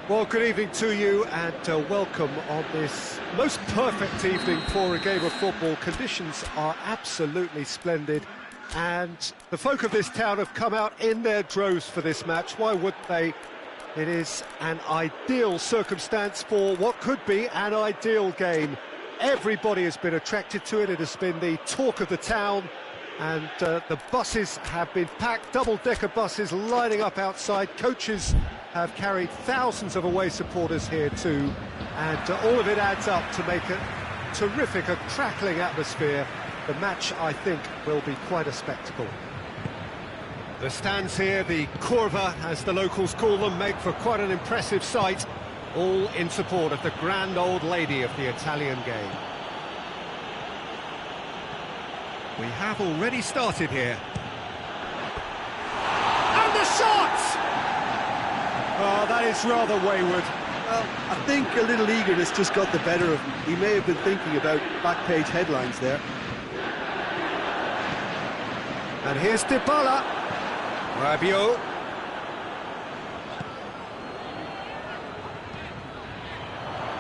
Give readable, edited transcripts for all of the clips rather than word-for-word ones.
Well, good evening to you and welcome on this most perfect evening for a game of football. Conditions are absolutely splendid and the folk of this town have come out in their droves for this match. Why wouldn't they? It is an ideal circumstance for what could be an ideal game. Everybody has been attracted to it. It has been the talk of the town. And the buses have been packed, double-decker buses lining up outside. Coaches have carried thousands of away supporters here too. And all of it adds up to make a terrific, a crackling atmosphere. The match, I think, will be quite a spectacle. The stands here, the curva, as the locals call them, make for quite an impressive sight. All in support of the grand old lady of the Italian game. We have already started here. And the shot! Oh, that is rather wayward. Well, I think a little eagerness just got the better of him. He may have been thinking about back-page headlines there. And here's Dybala. Rabiot.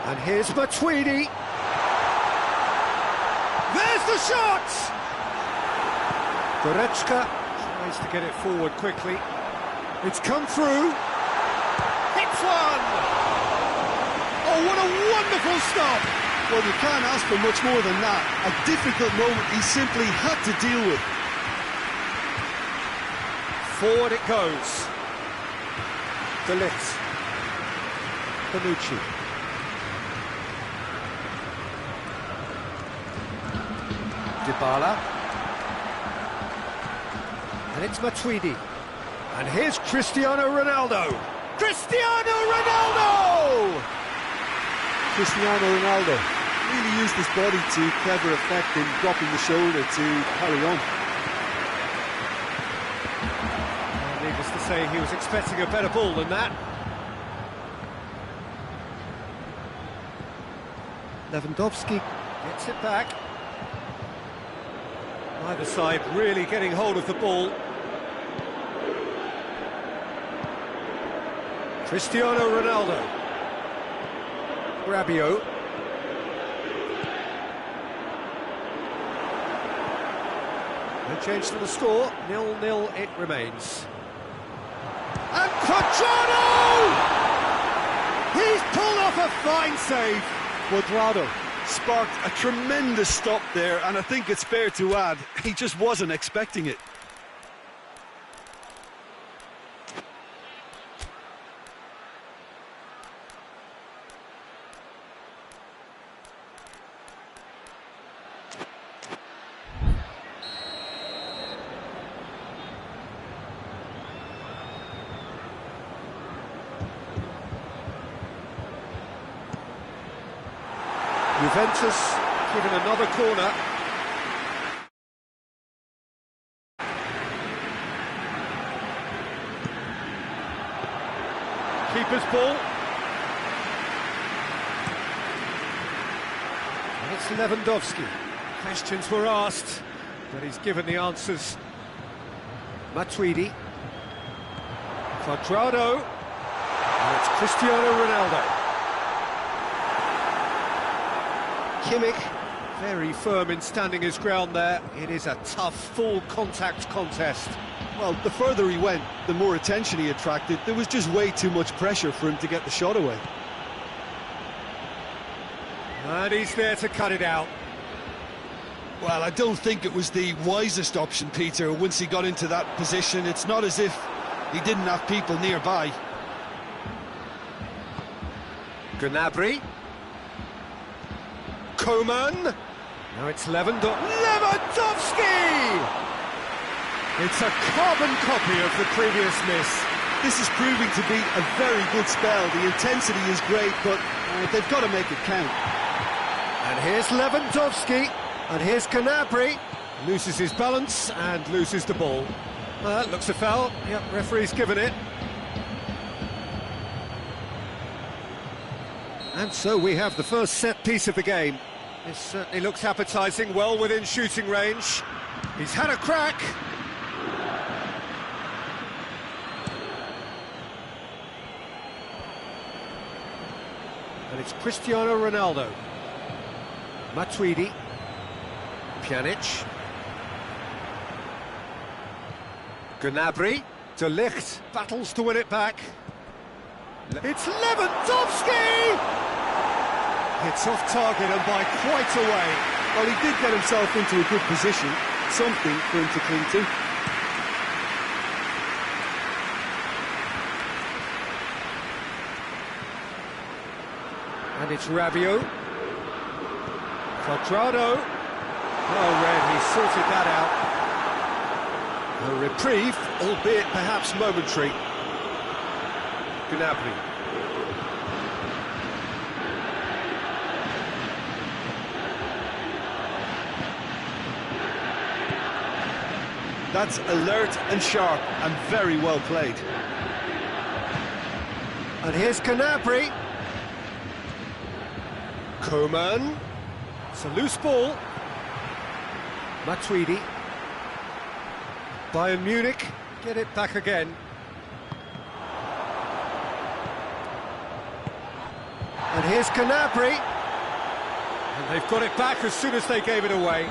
And here's Matuidi. There's the shot! Goretzka tries to get it forward quickly. It's come through. Hits one! Oh, what a wonderful stop! Well, you can't ask for much more than that. A difficult moment he simply had to deal with. Forward it goes. De Ligt. Bonucci. Dybala. And it's Matuidi. And here's Cristiano Ronaldo. Cristiano Ronaldo! Cristiano Ronaldo really used his body to clever effect in dropping the shoulder to carry on. Well, needless to say, he was expecting a better ball than that. Lewandowski gets it back. Either side really getting hold of the ball. Cristiano Ronaldo. Rabiot. No change to the score. 0-0 it remains. And Cuadrado! He's pulled off a fine save. Cuadrado sparked a tremendous stop there, and I think it's fair to add, he just wasn't expecting it. Juventus given another corner. Keeper's ball. And it's Lewandowski. Questions were asked, but he's given the answers. Matuidi. Cuadrado. And it's Cristiano Ronaldo. Kimmich, very firm in standing his ground there. It is a tough, full-contact contest. Well, the further he went, the more attention he attracted. There was just way too much pressure for him to get the shot away. And he's there to cut it out. Well, I don't think it was the wisest option, Peter, once he got into that position. It's not as if he didn't have people nearby. Gnabry. Coman. Now it's Lewandowski. It's a carbon copy of the previous miss. This is proving to be a very good spell. The intensity is great, but they've got to make it count. And here's Lewandowski. And here's Gnabry. Loses his balance and loses the ball. Looks a foul. Yep, referee's given it. And so we have the first set piece of the game. This certainly looks appetising, well within shooting range. He's had a crack. And it's Cristiano Ronaldo. Matuidi. Pjanic. Gnabry. De Ligt battles to win it back. It's Lewandowski! It's off target and by quite a way. Well, he did get himself into a good position, something for him to cling to. And it's Rabiot. Quadrado. Oh, Red, he sorted that out. A reprieve, albeit perhaps momentary. Gnabry. That's alert and sharp and very well played. And here's Gnabry. Coman. It's a loose ball. Matuidi. Bayern Munich get it back again. And here's Gnabry. And they've got it back as soon as they gave it away.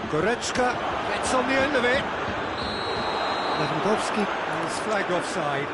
Goretzka gets on the end of it. Lewandowski is flagged offside.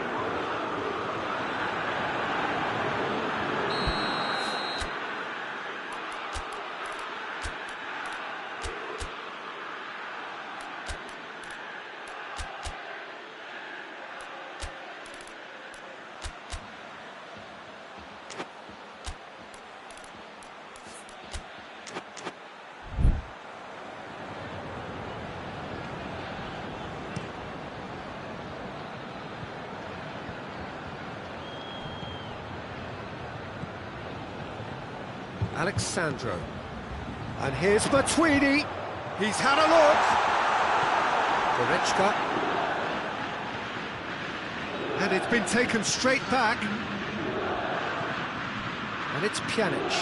Alexandro. And here's Matuidi. He's had a look. Goretzka. And it's been taken straight back. And it's Pjanic.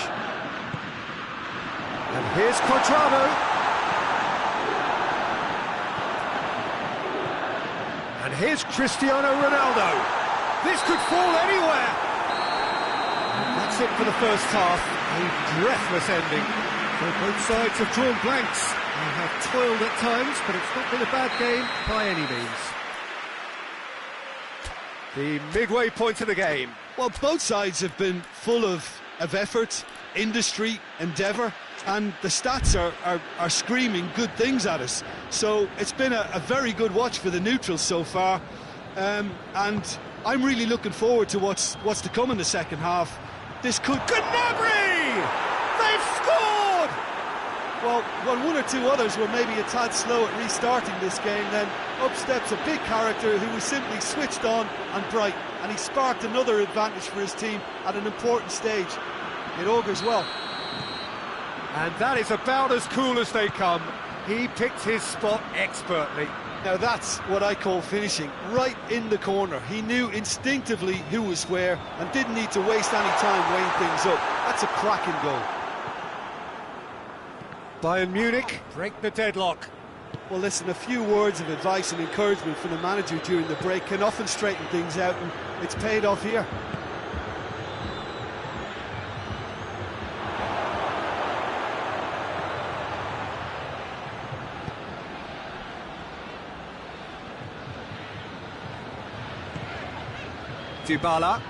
And here's Quadrado. And here's Cristiano Ronaldo. This could fall anywhere. And that's it for the first half. A breathless ending. So both sides have drawn blanks. They have toiled at times, but it's not been a bad game by any means. The midway point of the game. Well, both sides have been full of effort, industry, endeavour, and the stats are screaming good things at us. So it's been a very good watch for the neutrals so far, and I'm really looking forward to what's to come in the second half. This could... Gnabry! They've scored! Well, when one or two others were maybe a tad slow at restarting this game, then up steps a big character who was simply switched on and bright, and he sparked another advantage for his team at an important stage. It augurs well. And that is about as cool as they come. He picked his spot expertly. Now that's what I call finishing, right in the corner. He knew instinctively who was where and didn't need to waste any time weighing things up. That's a cracking goal. Bayern Munich break the deadlock. Well, listen, a few words of advice and encouragement from the manager during the break can often straighten things out, and it's paid off here. Dybala.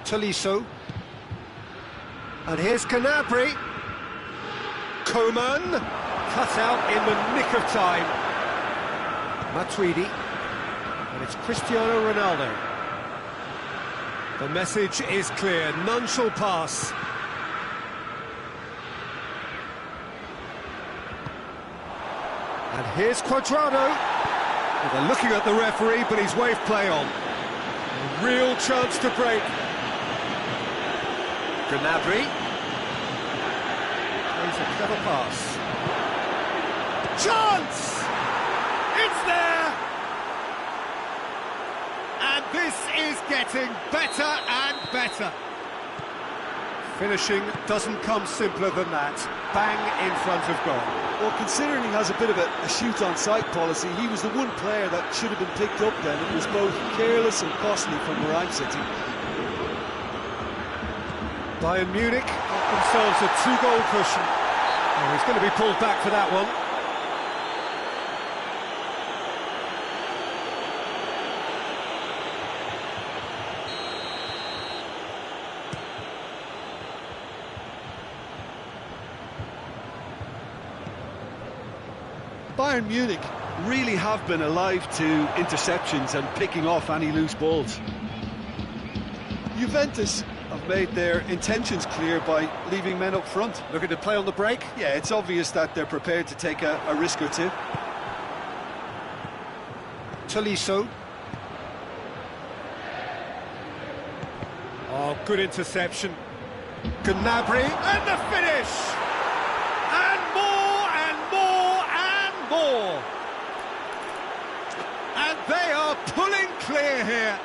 Tolisso. And here's Gnabry. Coman. Cut out in the nick of time. Matuidi. And it's Cristiano Ronaldo. The message is clear. None shall pass. And here's Quadrado. Well, they're looking at the referee, but he's waved play on. A real chance to break. Gnabry. Plays a clever pass. Chance! It's there! And this is getting better and better. Finishing doesn't come simpler than that. Bang in front of goal. Well, considering he has a bit of a shoot-on-sight policy, he was the one player that should have been picked up then. It was both careless and costly from where I'm sitting. Bayern Munich got themselves a 2-goal cushion. Oh, he's going to be pulled back for that one. Bayern Munich really have been alive to interceptions and picking off any loose balls. Juventus have made their intentions clear by leaving men up front. Looking to play on the break. Yeah, it's obvious that they're prepared to take a risk or two. Tolisso. Oh, good interception. Gnabry, and the finish! And more, and more, and more! And they are pulling clear here.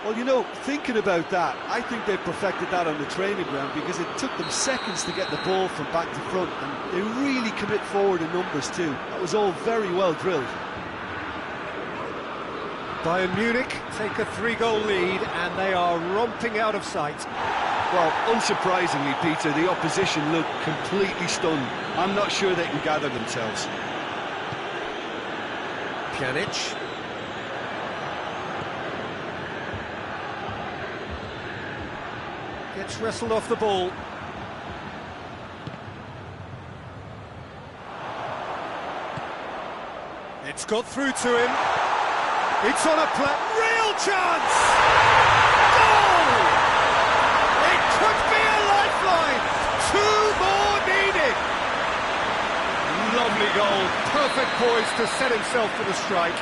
Well, you know, thinking about that, I think they perfected that on the training ground because it took them seconds to get the ball from back to front, and they really commit forward in numbers too. That was all very well drilled. Bayern Munich take a 3-goal lead and they are romping out of sight. Well, unsurprisingly, Peter, the opposition look completely stunned. I'm not sure they can gather themselves. Pjanic. Gets wrestled off the ball. It's got through to him. It's on a real chance! Goal! It could be a lifeline! 2 more needed! Lovely goal, perfect poise to set himself for the strike.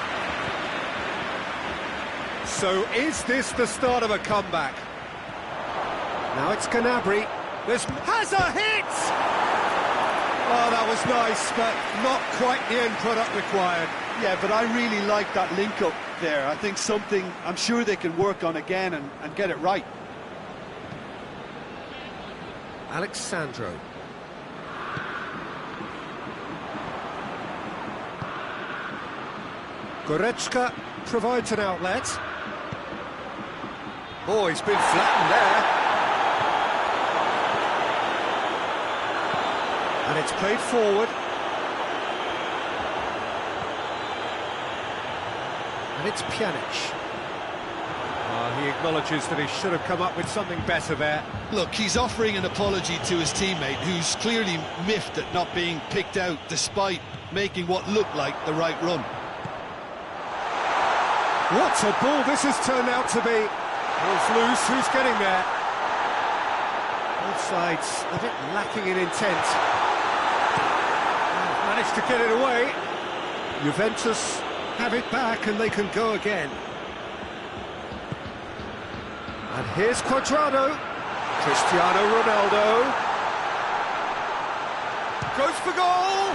So is this the start of a comeback? Now it's Gnabry. This has a hit! Oh, that was nice, but not quite the end product required. Yeah, but I really like that link-up there. I think something I'm sure they can work on again and get it right. Alexandro. Goretzka provides an outlet. Oh, he's been flattened there. And it's played forward. And it's Pjanic. He acknowledges that he should have come up with something better there. Look, he's offering an apology to his teammate, who's clearly miffed at not being picked out despite making what looked like the right run. What a ball this has turned out to be. Ball's loose, who's getting there? Both sides a bit lacking in intent. Managed to get it away. Juventus have it back and they can go again. And here's Cuadrado. Cristiano Ronaldo. Goes for goal!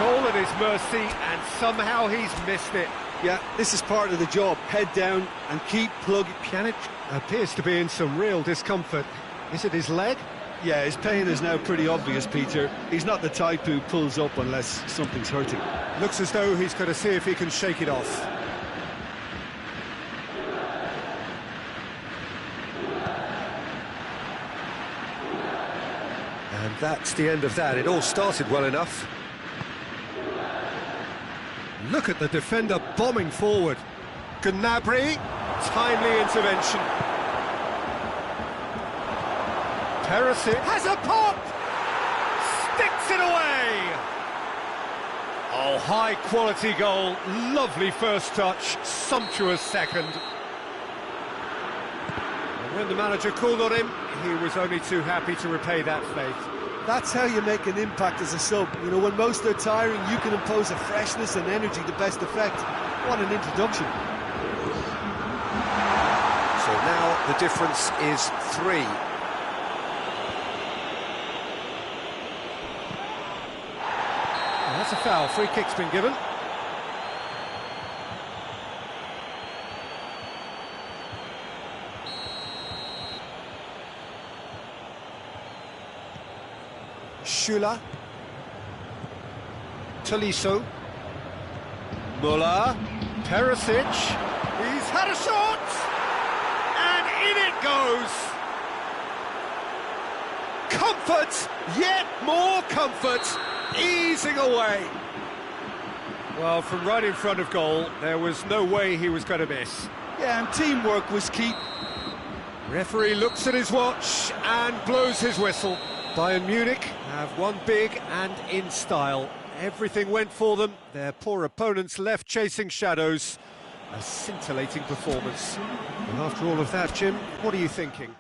Goal at his mercy, and somehow he's missed it. Yeah, this is part of the job. Head down and keep plugging. Pjanic appears to be in some real discomfort. Is it his leg? Yeah, his pain is now pretty obvious, Peter. He's not the type who pulls up unless something's hurting. Looks as though he's going to see if he can shake it off. And that's the end of that. It all started well enough. Look at the defender bombing forward. Gnabry, timely intervention. Perisic has a pop! Sticks it away! Oh, high-quality goal, lovely first touch, sumptuous second. And when the manager called on him, he was only too happy to repay that faith. That's how you make an impact as a sub. You know, when most are tiring, you can impose a freshness and energy to best effect. What an introduction. So now the difference is 3. That's a foul. Free kick's been given. Schüller. Tolisso. Müller. Perisic. He's had a shot! And in it goes! Comfort, yet more comfort, easing away. Well, from right in front of goal, there was no way he was going to miss. Yeah, and teamwork was key. Referee looks at his watch and blows his whistle. Bayern Munich have won big and in style. Everything went for them. Their poor opponents left chasing shadows. A scintillating performance. And after all of that, Jim, what are you thinking?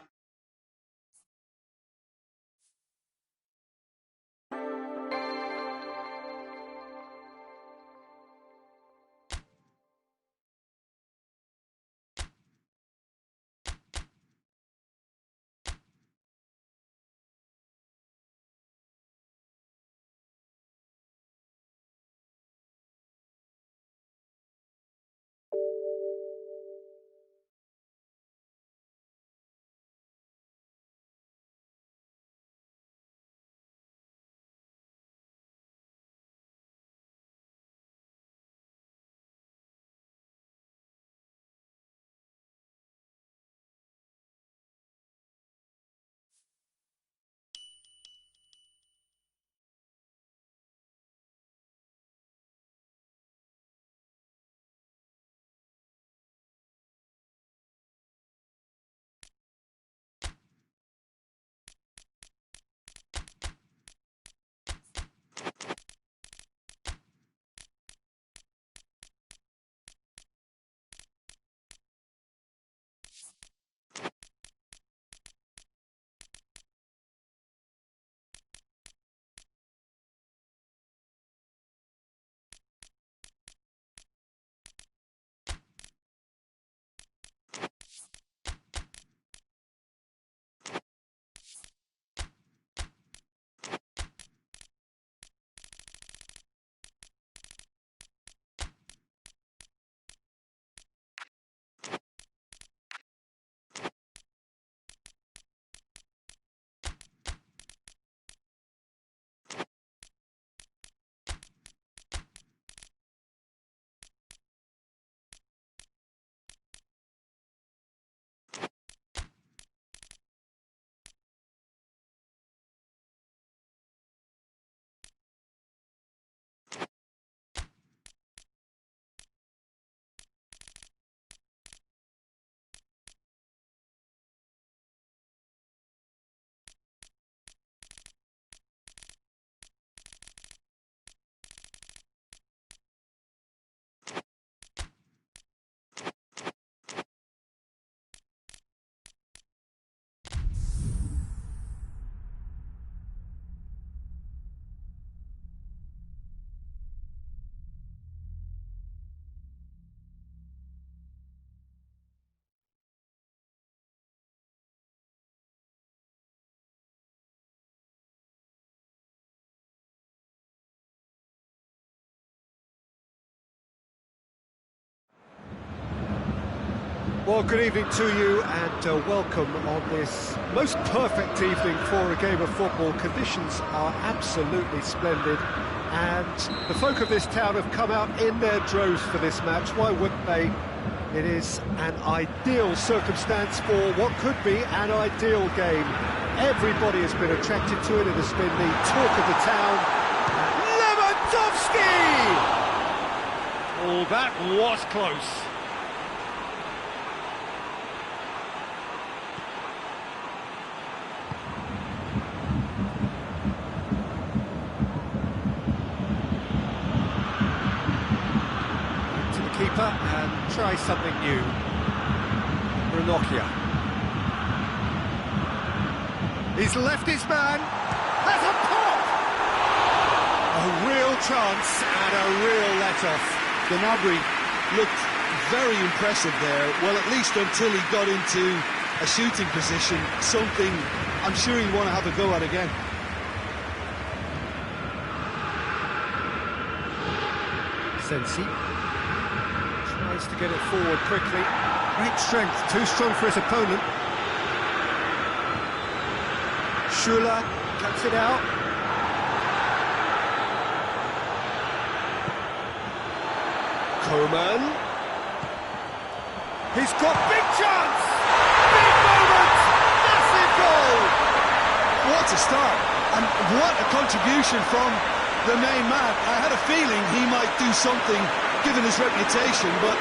Well, good evening to you and welcome on this most perfect evening for a game of football. Conditions are absolutely splendid and the folk of this town have come out in their droves for this match. Why wouldn't they? It is an ideal circumstance for what could be an ideal game. Everybody has been attracted to it. It has been the talk of the town. Lewandowski! Oh, that was close. Keeper and try something new. Ranocchia. He's left his man. That's a pop! A real chance and a real let-off. Gnabry looked very impressive there, well, at least until he got into a shooting position, something I'm sure he'll want to have a go at again. Sensi. Tries to get it forward quickly. Great strength, too strong for his opponent. Schuler cuts it out. Coman. He's got big chance! Big that's a start. And what a contribution from the main man. I had a feeling he might do something, given his reputation, but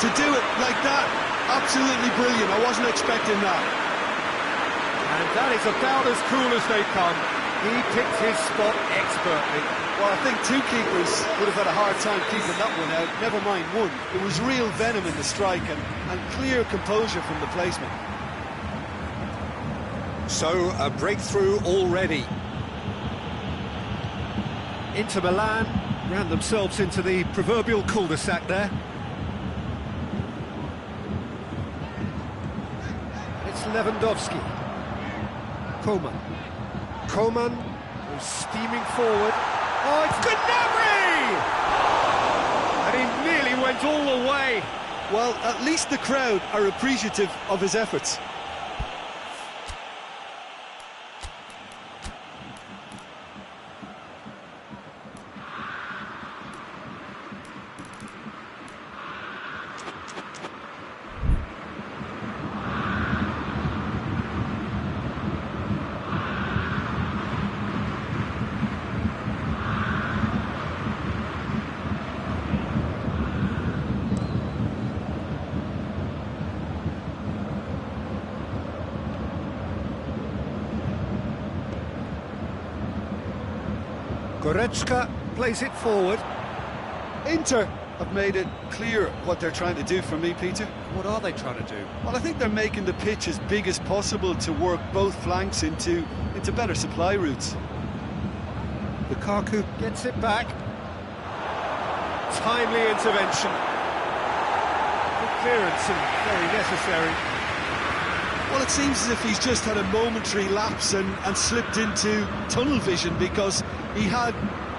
to do it like that, absolutely brilliant. I wasn't expecting that. And that is about as cool as they come. He picked his spot expertly. Well, I think two keepers would have had a hard time keeping that one out, never mind one. It was real venom in the strike and clear composure from the placement. So, a breakthrough already. Inter Milan ran themselves into the proverbial cul-de-sac there. It's Lewandowski. Coman goes steaming forward. Oh, it's Gnabry! And he nearly went all the way. Well, at least the crowd are appreciative of his efforts. Goretzka plays it forward. Inter have made it clear what they're trying to do for me, Peter. What are they trying to do? Well, I think they're making the pitch as big as possible to work both flanks into better supply routes. Lukaku gets it back. Timely intervention. Good clearance and very necessary. Well, it seems as if he's just had a momentary lapse and slipped into tunnel vision, because he had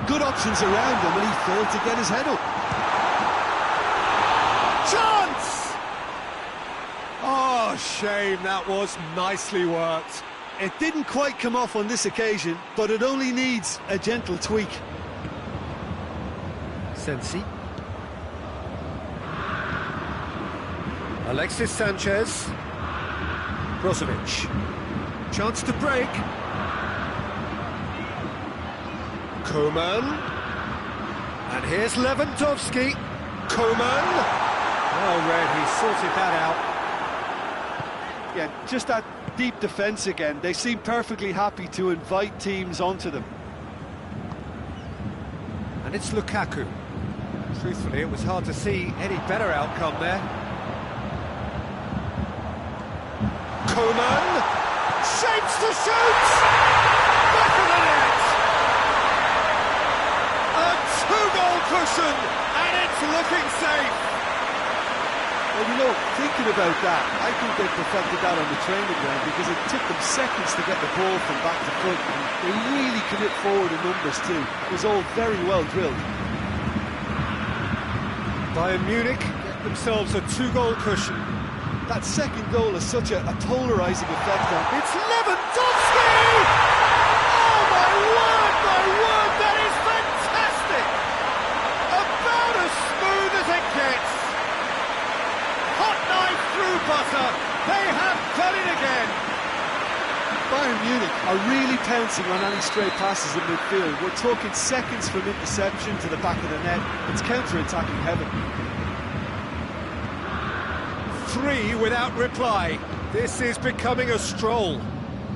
good options around him and he failed to get his head up. Chance! Oh, shame, that was nicely worked. It didn't quite come off on this occasion, but it only needs a gentle tweak. Sensi. Alexis Sanchez. Brozovic. Chance to break. Coman. And here's Lewandowski. Coman. Well read, he sorted that out. Yeah, just that deep defence again. They seem perfectly happy to invite teams onto them. And it's Lukaku. Truthfully, it was hard to see any better outcome there. Coman shapes to shoot! Back of the net! A two-goal cushion, and it's looking safe! Well, you know, thinking about that, I think they perfected that on the training ground, because it took them seconds to get the ball from back to front, and they really commit forward in numbers too. It was all very well drilled. Bayern Munich get themselves a two-goal cushion. That second goal has such a polarising effect on. It's Lewandowski! Oh my word, that is fantastic! About as smooth as it gets. Hot knife through butter, they have done it again. Bayern Munich are really pouncing on any stray passes in midfield. We're talking seconds from interception to the back of the net. It's counter-attacking heaven. 3 without reply. This is becoming a stroll.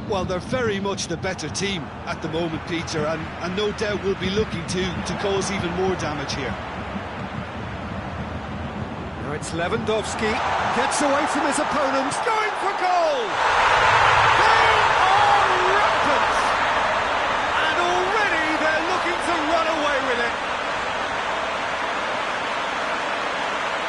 Well, they're very much the better team at the moment, Peter, and no doubt will be looking to cause even more damage here. Now it's Lewandowski, gets away from his opponent, going for goal! They are rampant! And already they're looking to run away with it.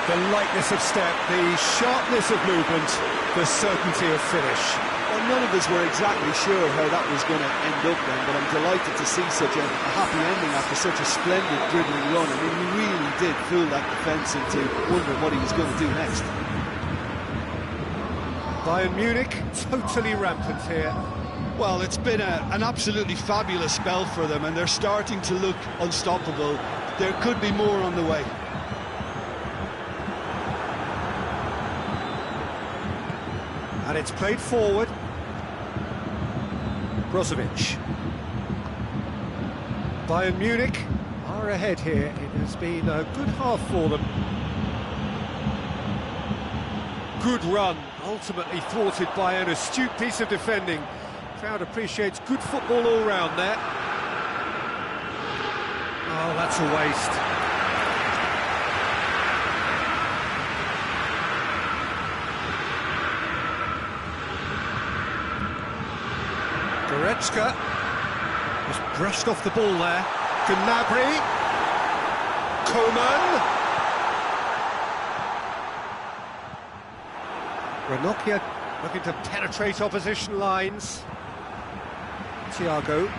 The lightness of step, the sharpness of movement, the certainty of finish. Well, none of us were exactly sure how that was going to end up then, but I'm delighted to see such a happy ending after such a splendid dribbling run. I mean, he really did fool that defence into wondering what he was going to do next. Bayern Munich, totally rampant here. Well, it's been an absolutely fabulous spell for them, and they're starting to look unstoppable. There could be more on the way. And it's played forward. Brozovic. Bayern Munich are ahead here. It has been a good half for them. Good run, ultimately thwarted by an astute piece of defending. Crowd appreciates good football all round there. Oh, that's a waste. Goretzka just brushed off the ball there. Gnabry. Coman. Ranocchia looking to penetrate opposition lines. Thiago.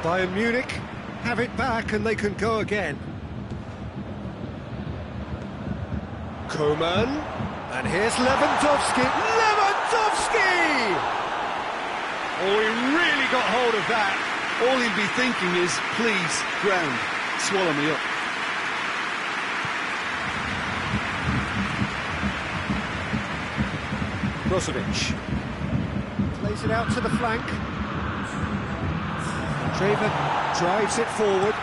Bayern Munich have it back and they can go again. Coman. And here's Lewandowski. Lewandowski! Oh, he really got hold of that. All he'll be thinking is, please, ground, swallow me up. Brozovic plays it out to the flank. Treven drives it forward.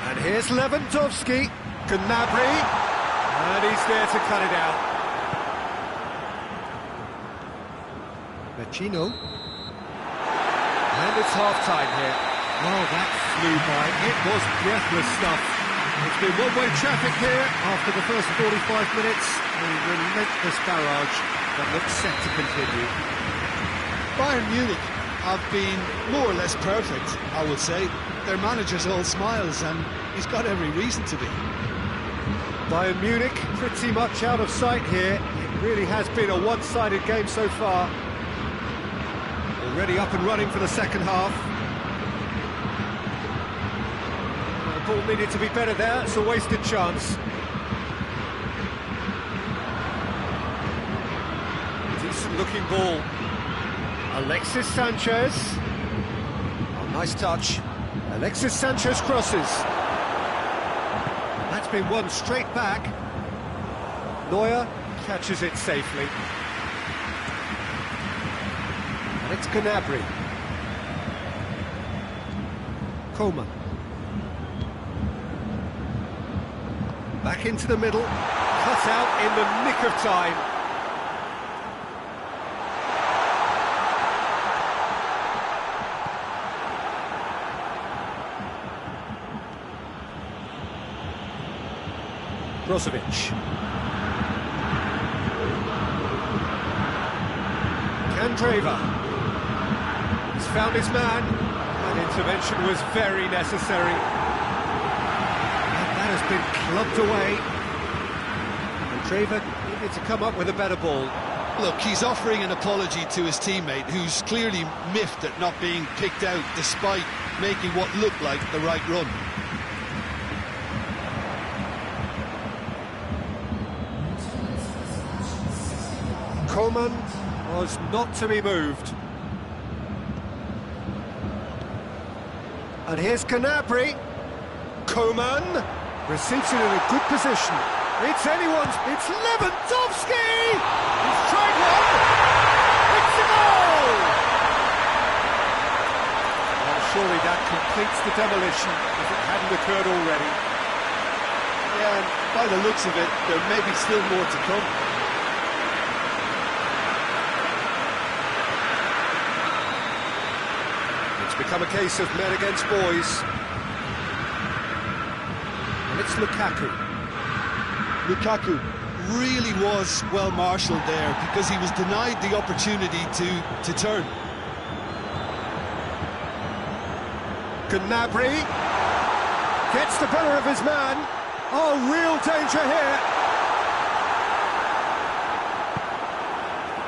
And here's Lewandowski. Gnabry. And he's there to cut it out. Vecino. And it's half-time here. Oh, that flew by. It was breathless stuff. It's been one-way traffic here after the first 45 minutes. A relentless barrage that looks set to continue. Bayern Munich have been more or less perfect, I would say. Their manager's all smiles and he's got every reason to be. Bayern Munich pretty much out of sight here. It really has been a one-sided game so far. Already up and running for the second half. The ball needed to be better there. It's a wasted chance. Decent looking ball. Alexis Sanchez. Oh, nice touch. Alexis Sanchez crosses. That's been won straight back. Neuer catches it safely. And it's Gnabry. Coman. Back into the middle. Cut out in the nick of time. Brozovic. Candreva. He's found his man. That intervention was very necessary. And that has been clubbed away. Candreva needed to come up with a better ball. Look, he's offering an apology to his teammate, who's clearly miffed at not being picked out despite making what looked like the right run. Coman was not to be moved. And here's Gnabry. Coman receives it in a good position. It's anyone's. It's Lewandowski! He's tried one. It's a goal! Well, surely that completes the demolition if it hadn't occurred already. Yeah, and by the looks of it, there may be still more to come. Become a case of men against boys. And it's Lukaku. Lukaku really was well marshalled there because he was denied the opportunity to turn. Gnabry gets the better of his man. Oh, real danger here.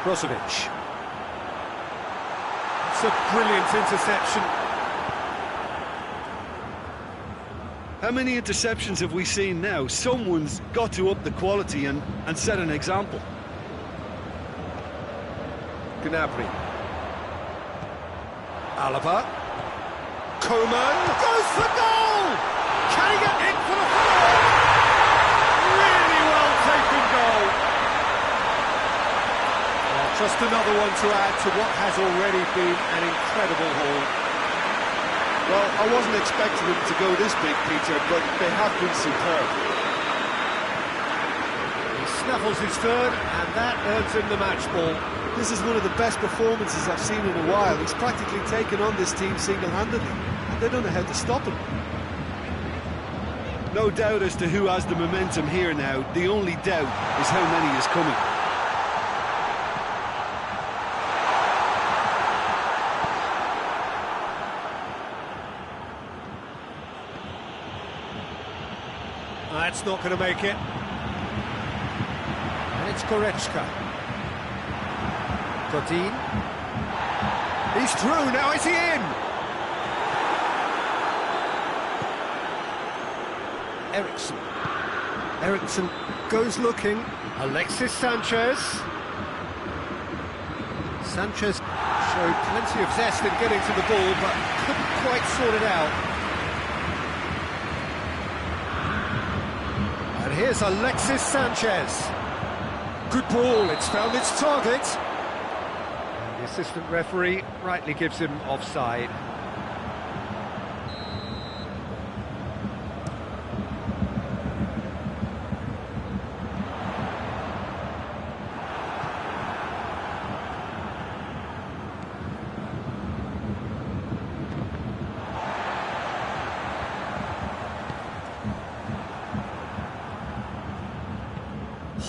Brozovic. It's a brilliant interception. How many interceptions have we seen now? Someone's got to up the quality and set an example. Gnabry. Alaba. Coman goes for goal! Can he get in for the follow-up? Really well Just another one to add to what has already been an incredible haul. Well, I wasn't expecting them to go this big, Peter, but they have been superb. He snaffles his third, and that earns him the match ball. This is one of the best performances I've seen in a while. He's practically taken on this team single-handedly, and they don't know how to stop him. No doubt as to who has the momentum here now. The only doubt is how many is coming. That's not going to make it. And it's Goretzka. Godin. He's through, now is he in? Eriksson goes looking. Alexis Sanchez. Sanchez showed plenty of zest in getting to the ball, but couldn't quite sort it out. And here's Alexis Sanchez. Good ball, it's found its target. And the assistant referee rightly gives him offside.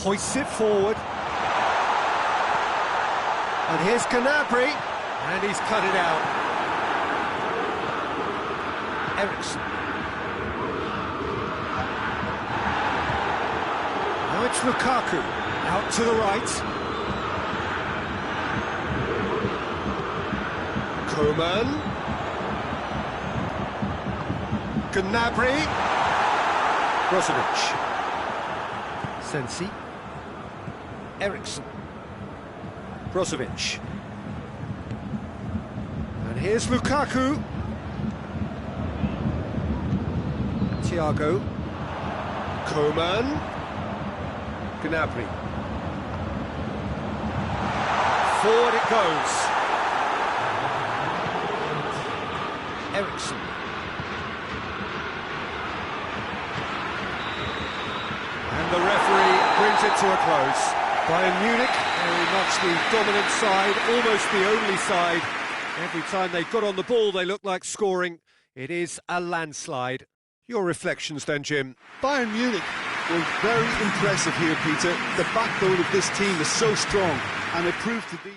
Hoists it forward. And here's Gnabry, and he's cut it out. Eriksson. Now it's Lukaku, out to the right. Coman. Gnabry. Brozovic. Sensi. Eriksson. Brozovic. And here's Lukaku. Thiago. Coman. Gnabry. Forward it goes. Eriksson. And the referee brings it to a close. Bayern Munich, very much the dominant side, almost the only side. Every time they got on the ball, they looked like scoring. It is a landslide. Your reflections then, Jim? Bayern Munich were very impressive here, Peter. The backbone of this team is so strong, and it proved to be...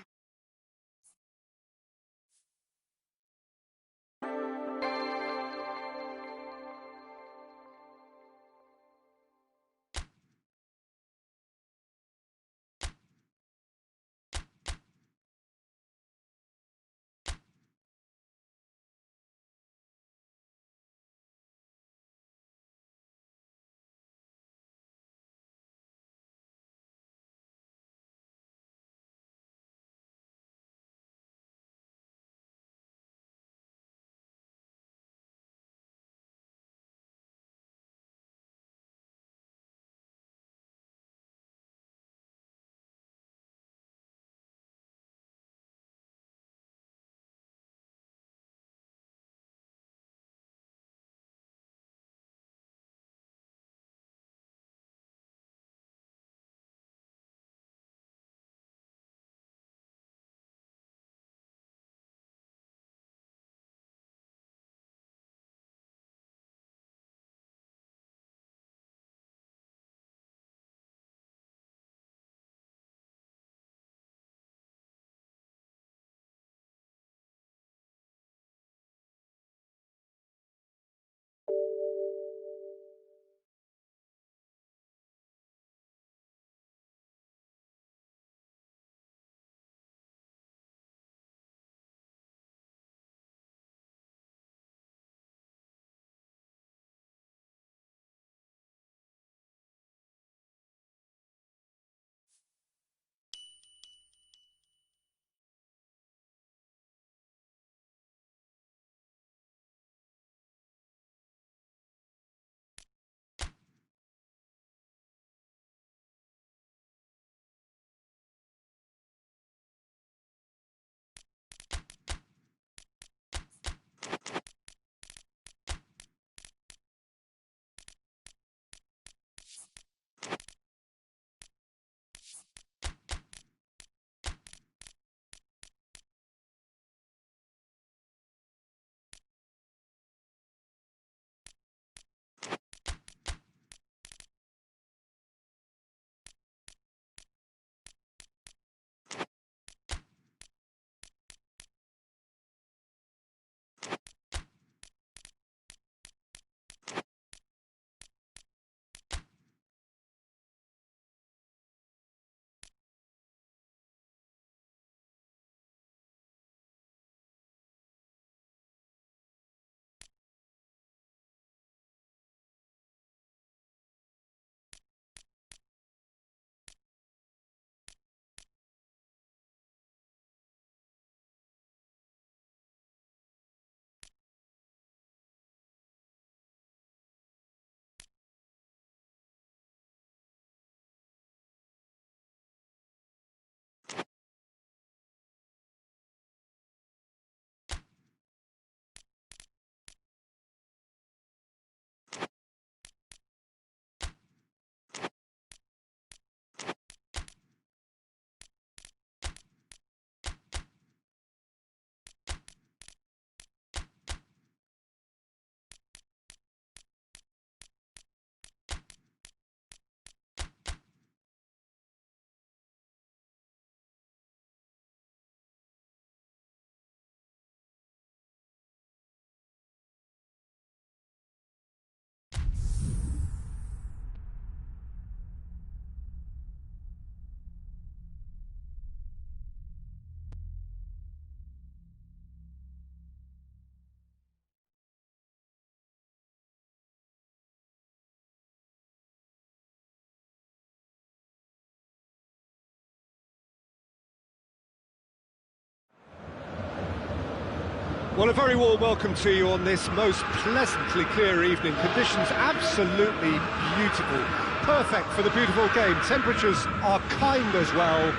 Well, a very warm welcome to you on this most pleasantly clear evening. Conditions absolutely beautiful. Perfect for the beautiful game. Temperatures are kind as well.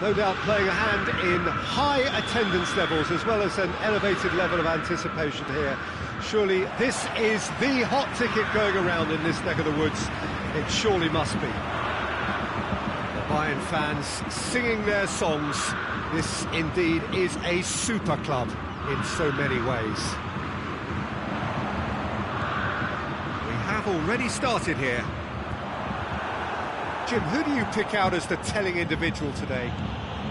No doubt playing a hand in high attendance levels as well as an elevated level of anticipation here. Surely this is the hot ticket going around in this neck of the woods. It surely must be. The Bayern fans singing their songs. This indeed is a super club in so many ways. We have already started here. Jim, who do you pick out as the telling individual today?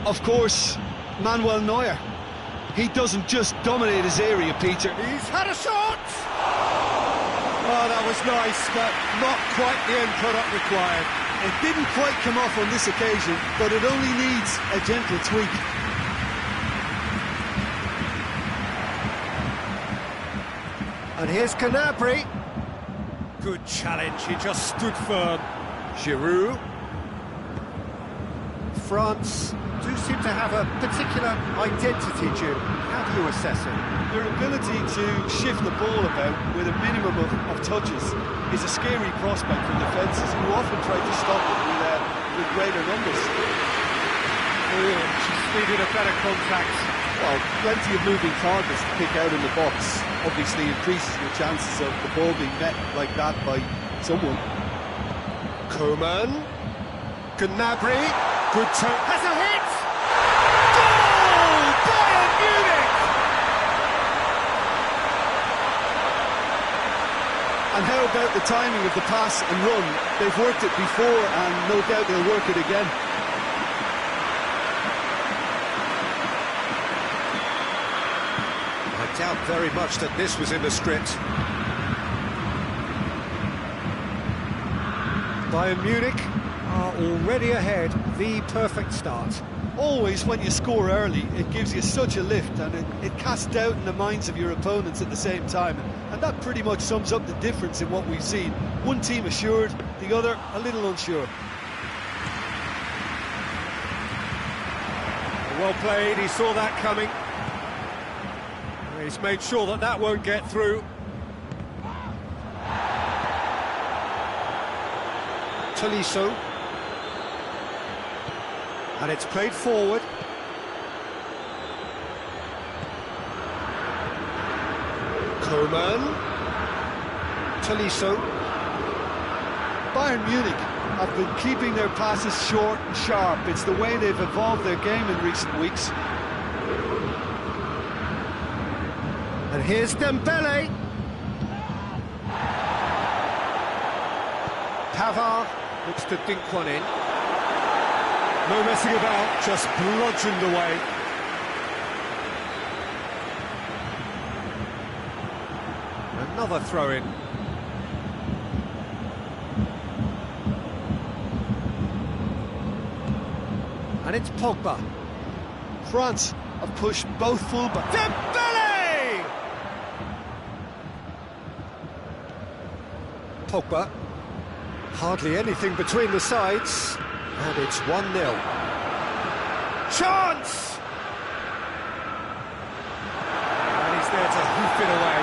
Of course, Manuel Neuer. He doesn't just dominate his area, Peter. He's had a shot! Oh, that was nice, but not quite the end product required. It didn't quite come off on this occasion, but it only needs a gentle tweak. And here's Gnabry. Good challenge, he just stood firm. Giroud. France do seem to have a particular identity, Jim. How do you assess it? Their ability to shift the ball about with a minimum of touches is a scary prospect for defences who often try to stop it with greater numbers. Oh, she's needed a better contact. Well, plenty of moving targets to pick out in the box obviously increases your chances of the ball being met like that by someone. Coman. Gnabry. Good turn. Has a hit! Goal! Bayern Munich! And how about the timing of the pass and run? They've worked it before and no doubt they'll work it again. I doubt very much that this was in the script. Bayern Munich are already ahead, the perfect start. Always when you score early, it gives you such a lift and it casts doubt in the minds of your opponents at the same time. And that pretty much sums up the difference in what we've seen. One team assured, the other a little unsure. Well played, he saw that coming. He's made sure that that won't get through. Tolisso. And it's played forward. Coman. Tolisso. Bayern Munich have been keeping their passes short and sharp. It's the way they've evolved their game in recent weeks. And here's Dembele. Pavard looks to dink one in. No messing about, just bludgeoned away. Another throw-in. And it's Pogba. France have pushed both fullbacks. Dembele! Pogba. Hardly anything between the sides. And it's 1-0. Chance! And he's there to hoof it away.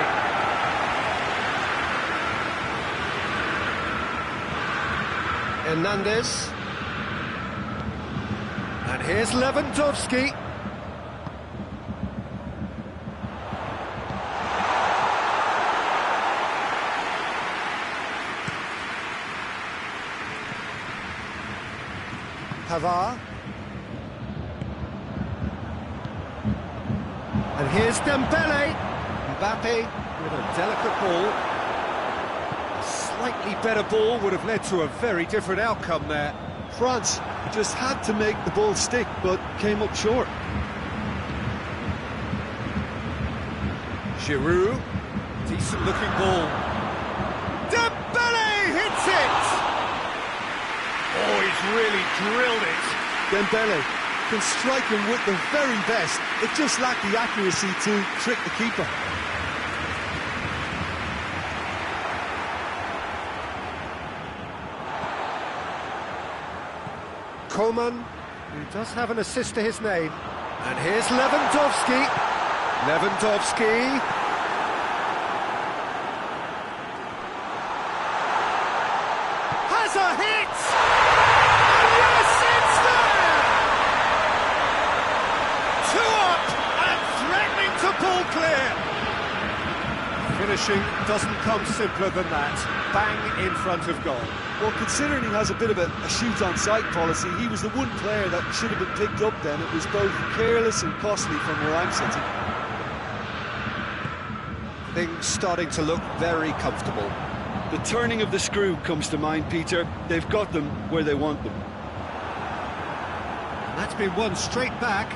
Hernandez. And here's Lewandowski. Pavard. And here's Dembele. Mbappe with a delicate ball. A slightly better ball would have led to a very different outcome there. France just had to make the ball stick, but came up short. Giroud. Decent looking ball. Dembele hits it! Oh, he's really drilled it. Dembele can strike him with the very best. It just lacked the accuracy to trick the keeper. Coman, who does have an assist to his name. And here's Lewandowski. Lewandowski. Has a hit! And yes, it's there! 2 up and threatening to pull clear. Finishing doesn't come simpler than that. Bang in front of goal. Well, considering he has a bit of a shoot-on-sight policy, he was the one player that should have been picked up then. It was both careless and costly from where I'm sitting. Things starting to look very comfortable. The turning of the screw comes to mind, Peter. They've got them where they want them. And that's been won straight back.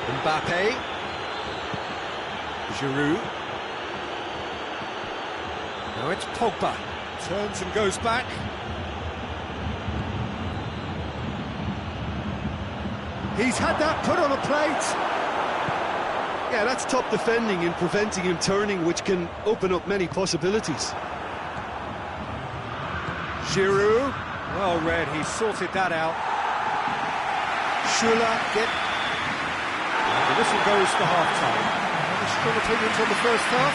Mbappe. Giroud. Now it's Pogba. Turns and goes back. He's had that put on a plate. Yeah, that's top defending and preventing him turning, which can open up many possibilities. Giroud. Well read, he sorted that out. Schüller get... The whistle goes for half-time. Any strong opinions on the first half?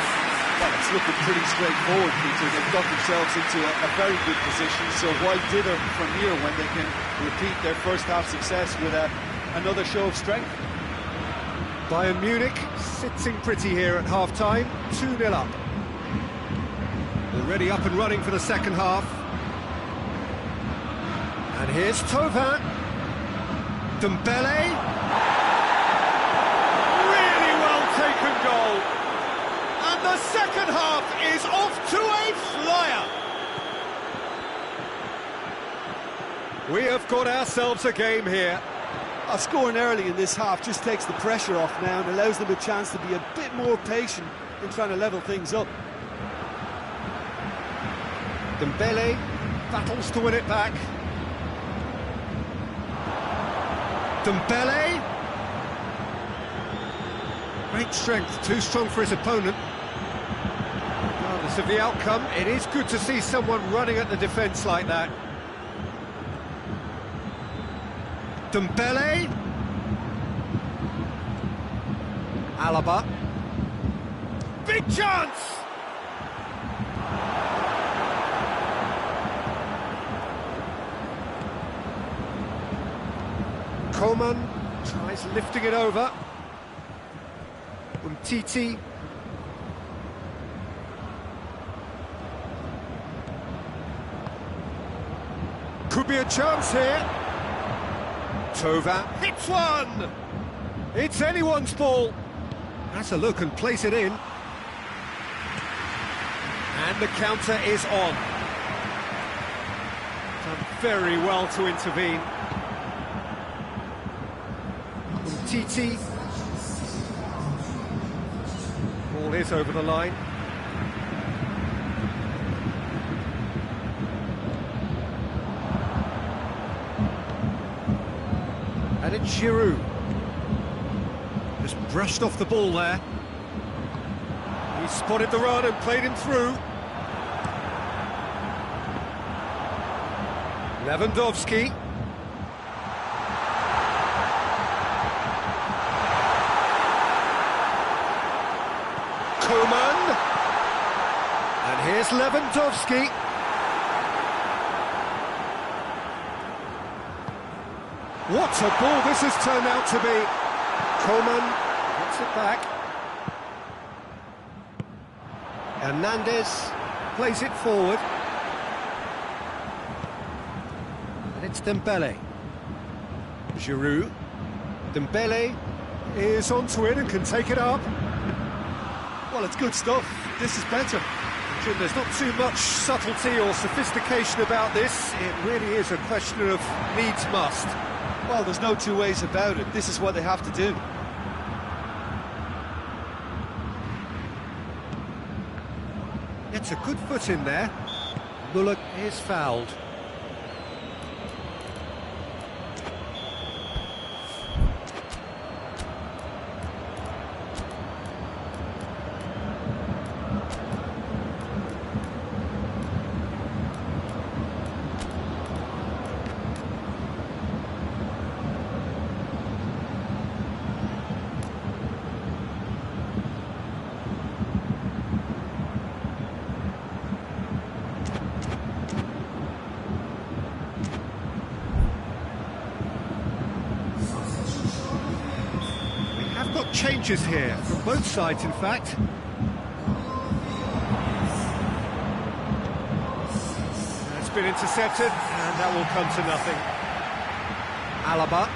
Well, it's looking pretty straightforward, Peter. They've got themselves into a very good position, so why dither from here when they can repeat their first half success with another show of strength? Bayern Munich sitting pretty here at half-time, 2-0 up. Already up and running for the second half. And here's Thauvin. Dembele. Really well taken goal. And the second half is off to a flyer. We have got ourselves a game here. Scoring early in this half just takes the pressure off now and allows them a chance to be a bit more patient in trying to level things up. Dembele battles to win it back. Dembele. Great strength, too strong for his opponent. Regardless of the outcome, it is good to see someone running at the defence like that. Dembele. Alaba. Big chance! Coman tries lifting it over. Umtiti. Could be a chance here. Thauvin hits one! It's anyone's ball. That's a look and place it in. And the counter is on. Done very well to intervene. Umtiti. Ball is over the line. And it's Giroud. Just brushed off the ball there. He spotted the run and played him through. Lewandowski. Coman. And here's Lewandowski. What a ball this has turned out to be. Coman gets it back. Hernandez plays it forward. And it's Dembele. Giroud. Dembele is onto it and can take it up. Well, it's good stuff. This is better. Jim, there's not too much subtlety or sophistication about this. It really is a question of needs must. Well, there's no two ways about it. This is what they have to do. It's a good foot in there. Bullock is fouled. changes here, from both sides in fact. It's been intercepted, and that will come to nothing. Alaba.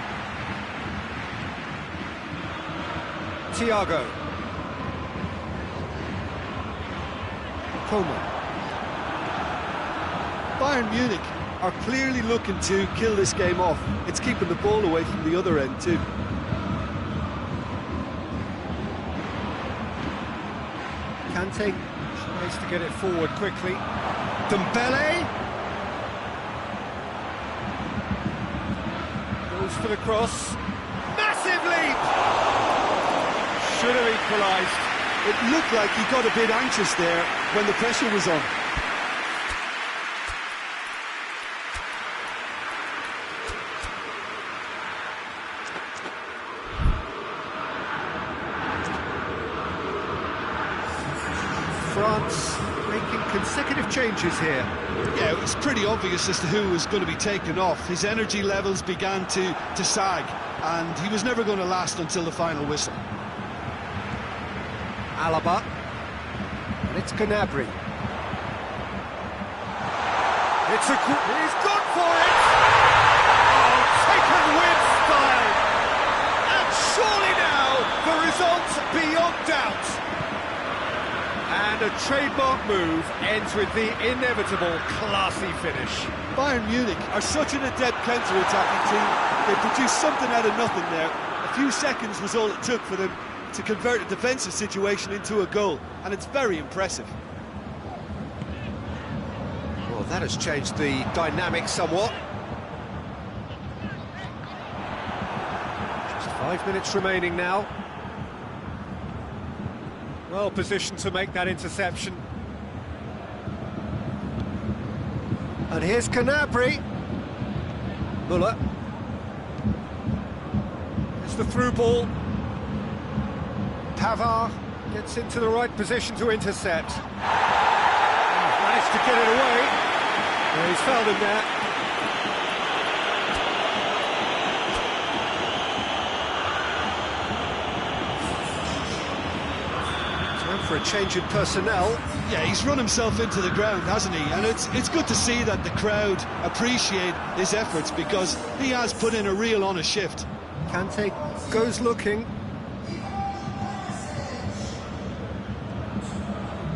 Thiago. Coleman. Bayern Munich are clearly looking to kill this game off. It's keeping the ball away from the other end too. Kante tries to get it forward quickly. Dembele goes for the cross. Massive leap! Should have equalised. It looked like he got a bit anxious there when the pressure was on. France making consecutive changes here. Yeah, it was pretty obvious as to who was going to be taken off. His energy levels began to sag, and he was never going to last until the final whistle. Alaba. And it's Gnabry. He's gone for it! Oh, taken with style! And surely now, the result beyond doubt. And a trademark move ends with the inevitable classy finish. Bayern Munich are such an adept counter-attacking team. They produced something out of nothing there. A few seconds was all it took for them to convert a defensive situation into a goal, and it's very impressive. Well, that has changed the dynamic somewhat. Just 5 minutes remaining now. Well positioned to make that interception. And here's Gnabry. Müller. It's the through ball. Pavard gets into the right position to intercept. Managed to get it away. Well, he's fouled him there. Time for a change in personnel. Yeah, he's run himself into the ground, hasn't he? And it's good to see that the crowd appreciate his efforts, because he has put in a real honest shift. Kante goes looking.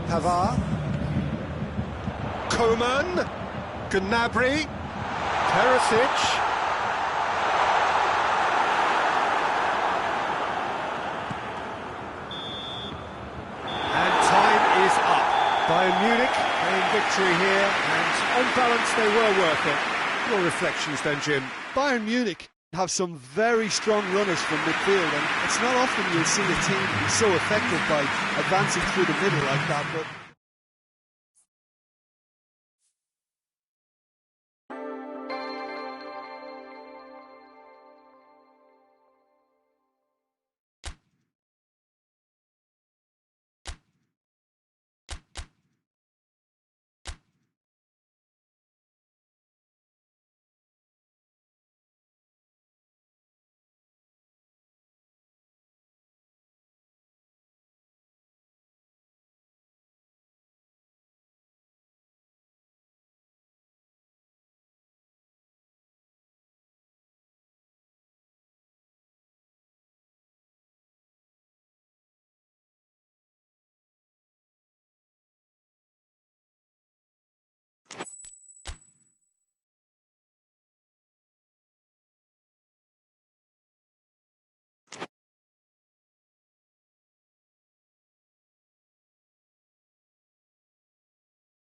Pavard. Coman. Gnabry. Perisic. And time is up. Bayern Munich playing victory here, and on balance they were worth it. Your reflections then, Jim? Bayern Munich have some very strong runners from midfield, and it's not often you'll see a team be so effective by advancing through the middle like that, but